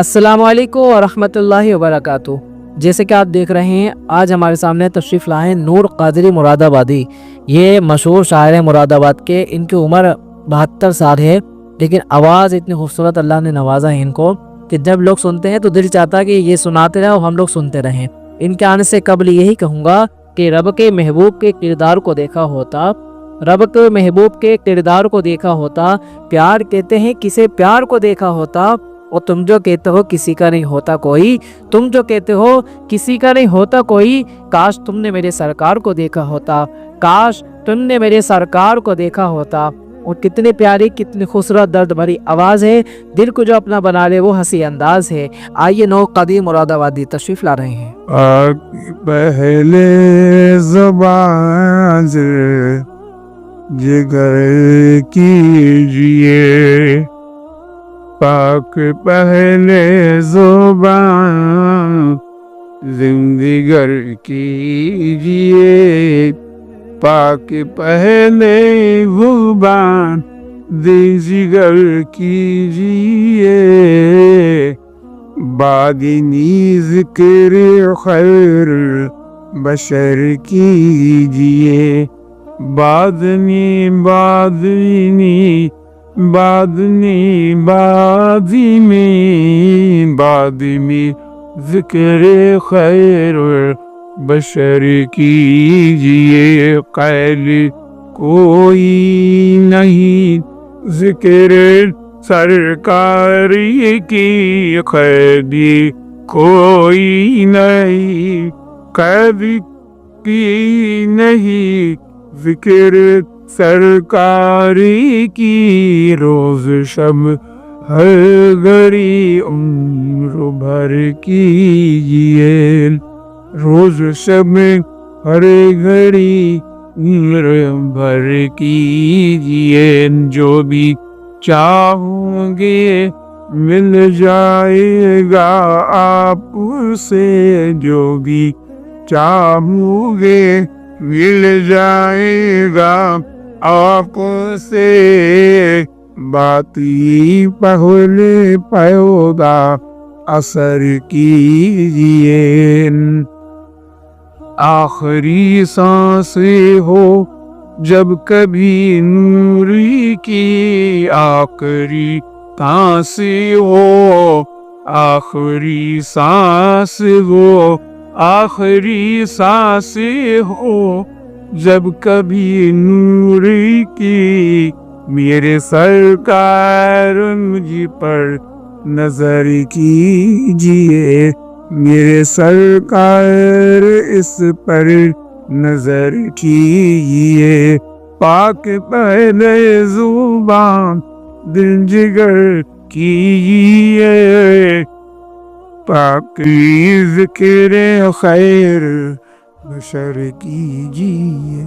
अस्सलामु अलैकुम वरहमतुल्लाहि वबरकातुहू। जैसे कि आप देख रहे हैं, आज हमारे सामने तशरीफ़ लाए हैं नूर कादरी मुरादाबादी। ये मशहूर शायर हैं मुरादाबाद के। इनकी उम्र 72 साल है, लेकिन आवाज़ इतनी खूबसूरत अल्लाह ने नवाजा है इनको कि जब लोग सुनते हैं तो दिल चाहता है कि ये सुनाते रहे और हम लोग सुनते रहें। इनके आने से कबल यही कहूँगा कि रब के महबूब के किरदार को देखा होता, रब के महबूब के किरदार को देखा होता, प्यार कहते हैं किसे प्यार को देखा होता, और तुम जो कहते हो किसी का नहीं होता कोई, तुम जो कहते हो किसी का नहीं होता कोई, काश तुमने मेरे सरकार को देखा होता, काश तुमने मेरे सरकार को देखा होता। और कितनी प्यारी, कितनी खूबसूरत दर्द भरी आवाज़ है, दिल को जो अपना बना ले वो हंसी अंदाज है। आइए नूर कादरी मुरादाबादी तशरीफ़ ला रहे हैं। पहले ज़बान से जिगर कीजिए, पाक पहले ज़ुबान जिंदगर कीजिए, पाक पहले ज़ुबान जिगर कीजिए, बादिनी ज़िक्र खैर बशर कीजिए, बादनी बादनी बादनी बादमी ज़िक्र खैर बशर कीजिए, कैल कोई नहीं ज़िक्र सरकारी की, कैदी कोई नहीं कैदी की नहीं ज़िक्र सरकारी की, रोज़ शब हर घड़ी उम्र भर कीजिए, रोज़ शब हर घड़ी उम्र भर कीजिए, जो भी चाहोगे मिल जाएगा आपसे, जो भी चाहोगे मिल जाएगा आपसे, बात ही पहले पैदा असर कीजिए, आखिरी सांसें हो जब कभी नूरी की, आखिरी सांसें हो, आखिरी सांस हो, आखिरी सांसें हो जब कभी नूरी की, मेरे सरकार मुझ पर नजर कीजिए, मेरे सरकार इस पर नजर कीजिए, पाक पहले ज़ुबान दिल जिगर कीजिए, पाक ज़िक्र खैर बशर कीजिए।